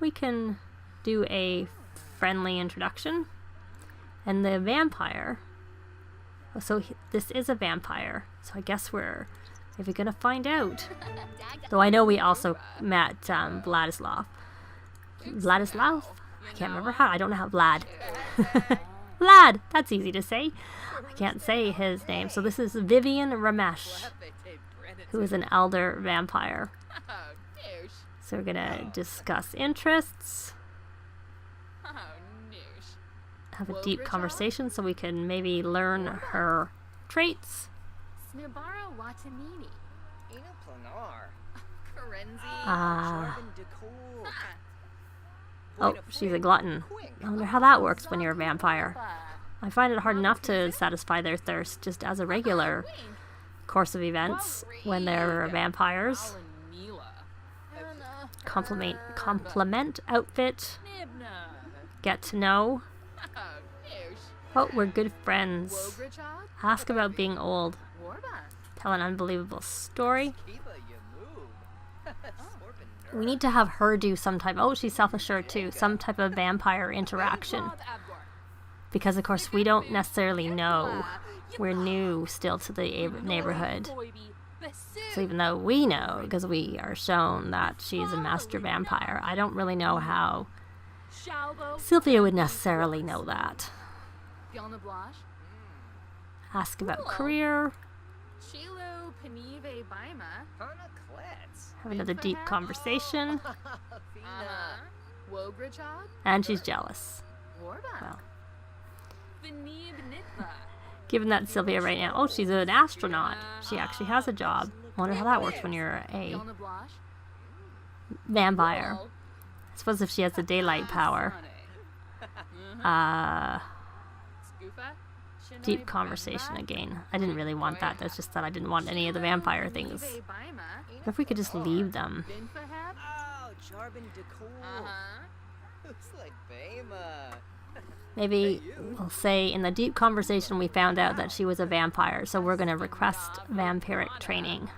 we can do a friendly introduction. And the vampire, so this is a vampire, so I guess we're maybe gonna find out. Though I know we also met Vladislav. Vladislav? I can't remember how. I don't know how. Vlad. Vlad! That's easy to say. I can't say his name. So this is Vivian Ramesh, who is an elder vampire. So we're gonna discuss interests. Have a deep conversation so we can maybe learn her traits. Oh, she's a glutton. I wonder how that works when you're a vampire. I find it hard enough to satisfy their thirst just as a regular course of events when they're vampires. Compliment outfit. Get to know. Oh, we're good friends. Ask about being old. Tell an unbelievable story. We need to have her do some type, oh, she's self-assured too, some type of vampire interaction. Because of course we don't necessarily know. We're new still to the neighborhood. So even though we know, because we are shown that she's a master vampire, I don't really know how Sylvia would necessarily know that. Ask about career. Have another deep conversation. And she's jealous. Well, given that Sylvia right now, oh, she's an astronaut. She actually has a job. Wonder how that works when you're a vampire. I suppose if she has the daylight power. Deep conversation again. I didn't really want that. That's just that I didn't want any of the vampire things. What if we could just leave them? Maybe we'll say in the deep conversation we found out that she was a vampire, so we're going to request vampiric training.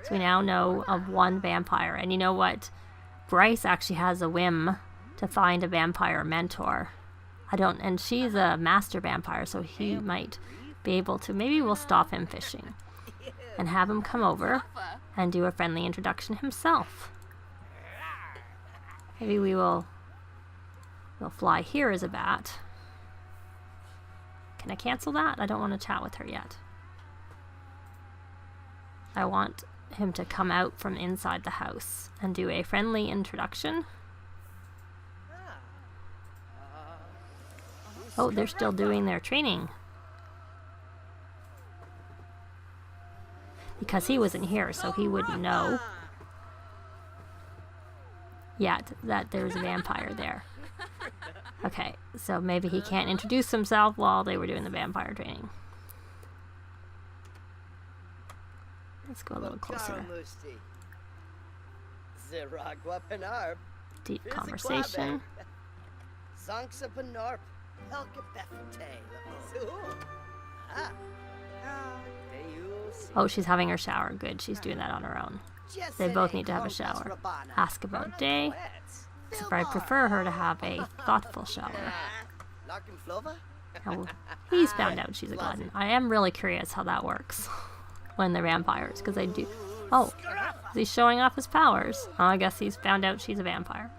So we now know of one vampire, and you know what? Bryce actually has a whim to find a vampire mentor. And she's a master vampire, so he might be able to. Maybe we'll stop him fishing and have him come over and do a friendly introduction himself. Maybe we'll fly here as a bat. Can I cancel that? I don't want to chat with her yet. I want him to come out from inside the house and do a friendly introduction. Oh, they're still doing their training. Because he wasn't here, so he wouldn't know yet that there's a vampire there. Okay, so maybe he can't introduce himself while they were doing the vampire training. Let's go a little closer. Deep conversation. Oh, she's having her shower. Good, she's doing that on her own. They both need to have a shower. Ask about day. Except I prefer her to have a thoughtful shower. Oh, he's found out she's a glutton. I am really curious how that works when they're vampires, because they do. Oh, is he showing off his powers? Oh, I guess he's found out she's a vampire.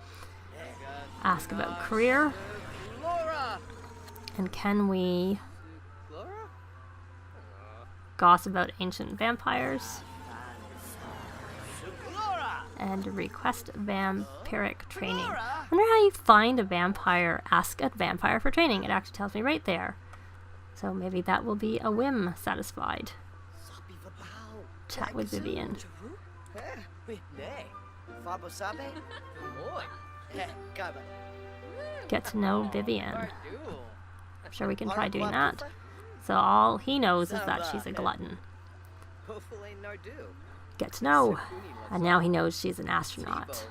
Ask about career. And can we gossip about ancient vampires? And request vampiric training. I wonder how you find a vampire. Ask a vampire for training. It actually tells me right there. So maybe that will be a whim satisfied. Chat with Vivian. Get to know Vivian. I'm sure we can try doing that. So all he knows is that she's a glutton. Get to know. And now he knows she's an astronaut.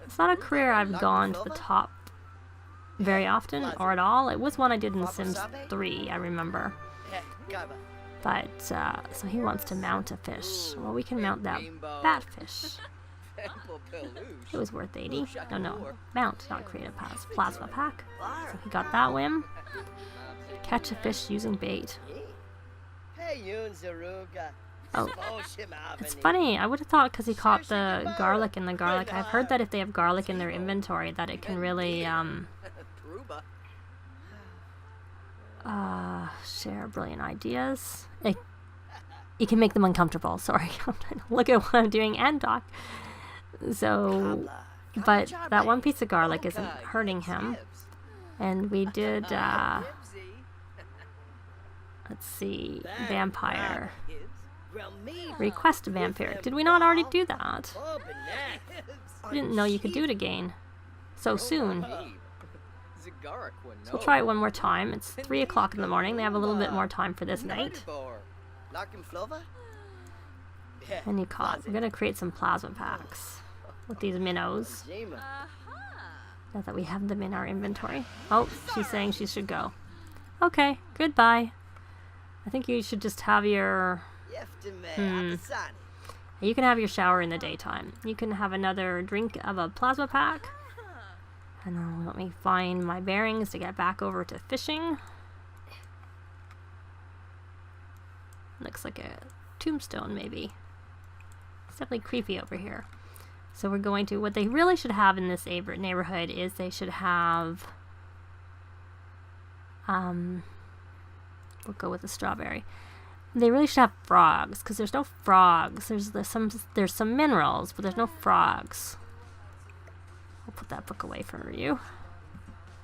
It's not a career I've gone to the top very often or at all. It was one I did in Sims 3, I remember. But, so he wants to mount a fish. Well, we can mount that fish. It was worth 80. No. Mount, not create a plasma pack. So he got that whim. Catch a fish using bait. Oh, it's funny. I would have thought because he caught the garlic in the garlic. I've heard that if they have garlic in their inventory, that it can really share brilliant ideas. You can make them uncomfortable. Sorry, I'm trying to look at what I'm doing and talk. So, but that one piece of garlic isn't hurting him. And we did, let's see, vampire. Request a vampire. Did we not already do that? I didn't know you could do it again so soon. So we'll try it one more time. It's 3 o'clock in the morning. They have a little bit more time for this night. And he caught. We're going to create some plasma packs with these minnows. Now that we have them in our inventory. Oh, she's saying she should go. Okay, goodbye. I think you should just have your... You can have your shower in the daytime. You can have another drink of a plasma pack. And let me find my bearings to get back over to fishing. Looks like a tombstone, maybe. It's definitely creepy over here. So we're going to... What they really should have in this neighborhood is they should have... we'll go with the strawberry. They really should have frogs, because there's no frogs. There's some minerals, but there's no frogs. I'll put that book away for you.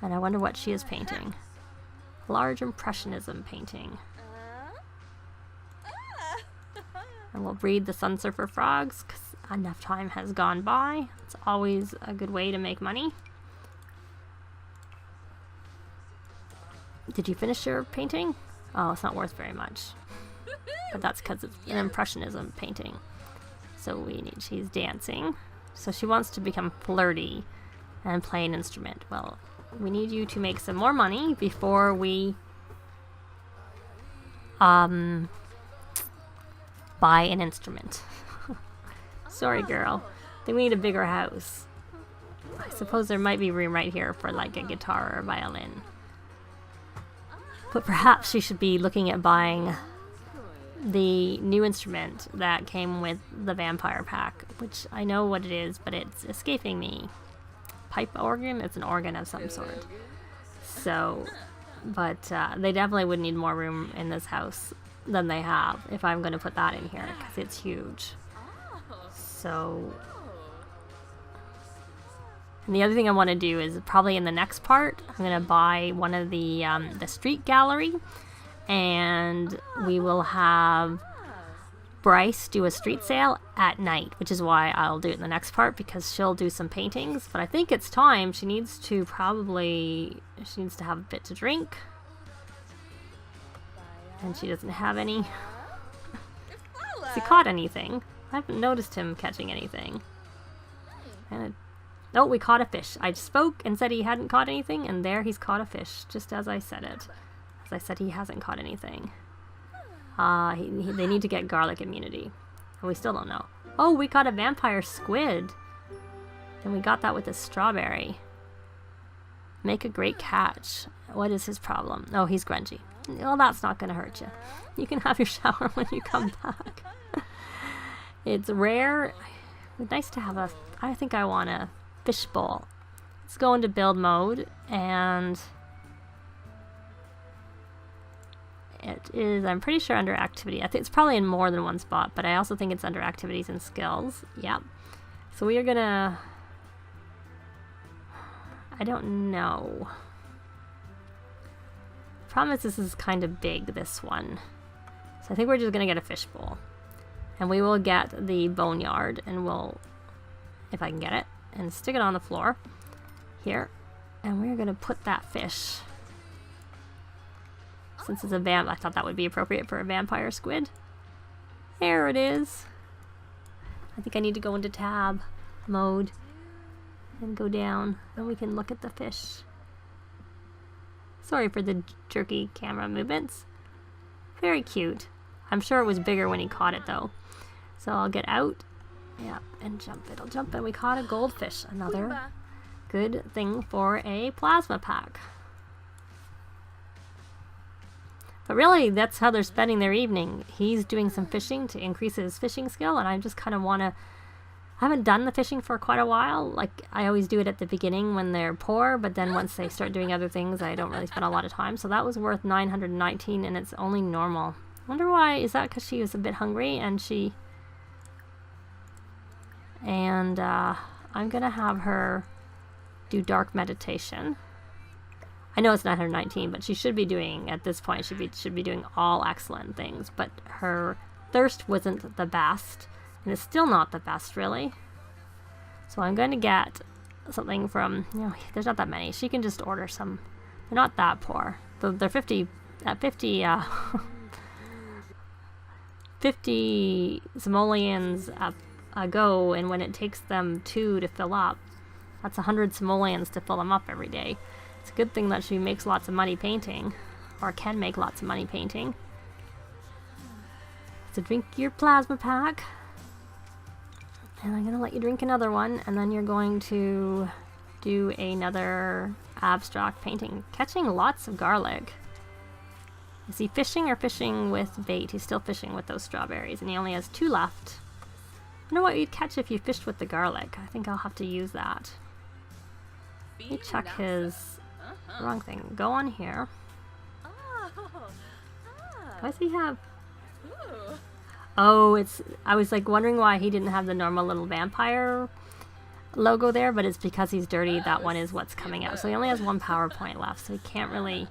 And I wonder what she is painting. Large Impressionism painting. And we'll breed the Sun Surfer frogs, because enough time has gone by. It's always a good way to make money. Did you finish your painting? Oh, it's not worth very much. But that's because it's an Impressionism painting. So she's dancing. So she wants to become flirty and play an instrument. Well, we need you to make some more money before we buy an instrument. Sorry, girl. I think we need a bigger house. I suppose there might be room right here for like a guitar or a violin. But perhaps she should be looking at buying the new instrument that came with the vampire pack, which I know what it is, but it's escaping me. Pipe organ? It's an organ of some sort. So, but they definitely would need more room in this house than they have if I'm going to put that in here, because it's huge. So, and the other thing I want to do is probably in the next part, I'm going to buy one of the street gallery, and we will have Bryce do a street sale at night, which is why I'll do it in the next part, because she'll do some paintings. But I think it's time. She needs to have a bit to drink, and she doesn't have any. Has he caught anything? I haven't noticed him catching anything. Oh, we caught a fish. I spoke and said he hadn't caught anything, and there he's caught a fish, just as I said it. As I said, he hasn't caught anything. They need to get garlic immunity. And we still don't know. Oh, we caught a vampire squid. And we got that with a strawberry. Make a great catch. What is his problem? Oh, he's grungy. Well, that's not going to hurt you. You can have your shower when you come back. It's rare. It's nice to have I think I want a fish bowl. Let's go into build mode, and it is, I'm pretty sure, under activity. I think it's probably in more than one spot, but I also think it's under activities and skills. Yep. So we are gonna, I don't know. Problem is, this is kind of big, this one. So I think we're just gonna get a fish bowl. And we will get the boneyard, and we'll, if I can get it, and stick it on the floor here. And we're gonna put that fish, since it's a I thought that would be appropriate for a vampire squid. There it is. I think I need to go into tab mode and go down, and we can look at the fish. Sorry for the jerky camera movements. Very cute. I'm sure it was bigger when he caught it though. So I'll get out. Yeah, and jump. It'll jump, and we caught a goldfish. Another good thing for a plasma pack. But really, that's how they're spending their evening. He's doing some fishing to increase his fishing skill, and I just kind of want to... I haven't done the fishing for quite a while. Like, I always do it at the beginning when they're poor, but then once they start doing other things, I don't really spend a lot of time. So that was worth 919, and it's only normal. Wonder why. Is that because she was a bit hungry, and she... And I'm going to have her do dark meditation. I know it's 919, but she should be doing, at this point, should be doing all excellent things. But her thirst wasn't the best, and it's still not the best, really. So I'm going to get something from, you know, there's not that many. She can just order some. They're not that poor. They're 50 simoleons a go, and when it takes them 2 to fill up, that's 100 simoleons to fill them up every day. It's a good thing that she makes lots of money painting, or can make lots of money painting. So drink your plasma pack, and I'm going to let you drink another one, and then you're going to do another abstract painting. Catching lots of garlic. Is he fishing or fishing with bait? He's still fishing with those strawberries, and he only has 2 left. I wonder what you'd catch if you fished with the garlic. I think I'll have to use that. Let me check his... Wrong thing. Go on here. Why does he have... Oh, it's... I was like wondering why he didn't have the normal little vampire logo there, but it's because he's dirty. That one is what's coming out. So he only has 1 power point left, so he can't really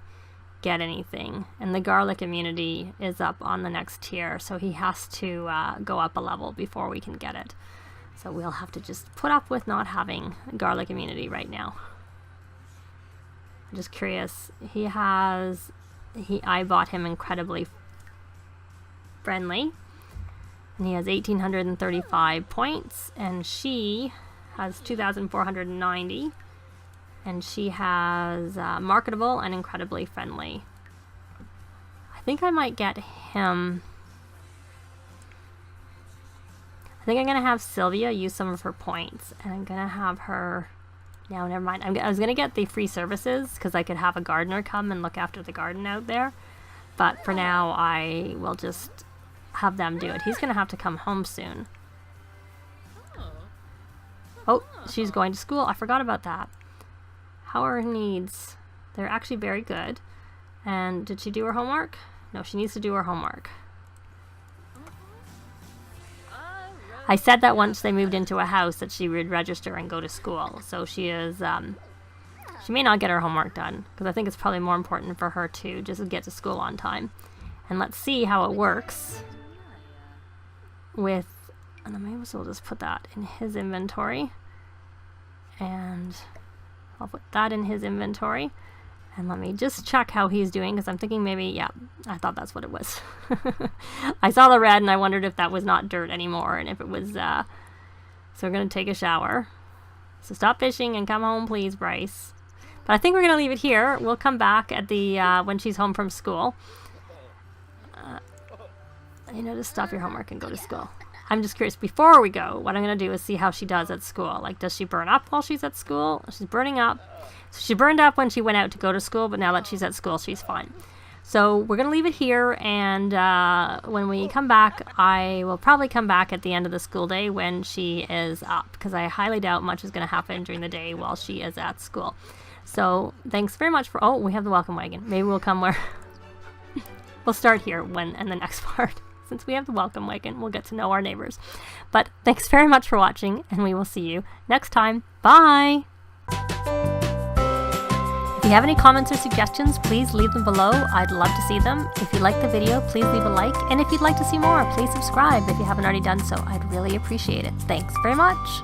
get anything. And the garlic immunity is up on the next tier, so he has to go up a level before we can get it. So we'll have to just put up with not having garlic immunity right now. I'm just curious. I bought him incredibly friendly, and he has 1,835 points, and she has 2,490. And she has marketable and incredibly friendly. I think I might get him. I think I'm going to have Sylvia use some of her points. And I'm going to have her... No, never mind. I was going to get the free services because I could have a gardener come and look after the garden out there. But for now, I will just have them do it. He's going to have to come home soon. Oh, she's going to school. I forgot about that. How are her needs? They're actually very good. And did she do her homework? No, she needs to do her homework. I said that once they moved into a house that she would register and go to school. So she is, she may not get her homework done, because I think it's probably more important for her to just get to school on time. And let's see how it works with, and maybe we'll just put that in his inventory. And I'll put that in his inventory. And let me just check how he's doing, because I'm thinking maybe, yeah, I thought that's what it was. I saw the red and I wondered if that was not dirt anymore, and if it was, so we're going to take a shower. So stop fishing and come home, please, Bryce. But I think we're going to leave it here. We'll come back at the, when she's home from school. Just stop your homework and go to school. I'm just curious, before we go, what I'm going to do is see how she does at school. Like, does she burn up while she's at school? She's burning up. So she burned up when she went out to go to school, but now that she's at school, she's fine. So we're going to leave it here, and when we come back, I will probably come back at the end of the school day when she is up, because I highly doubt much is going to happen during the day while she is at school. So thanks very much for... Oh, we have the welcome wagon. Maybe we'll come where... We'll start here in the next part. Since we have the welcome wagon, we'll get to know our neighbors. But thanks very much for watching, and we will see you next time. Bye! If you have any comments or suggestions, please leave them below. I'd love to see them. If you like the video, please leave a like. And if you'd like to see more, please subscribe if you haven't already done so. I'd really appreciate it. Thanks very much.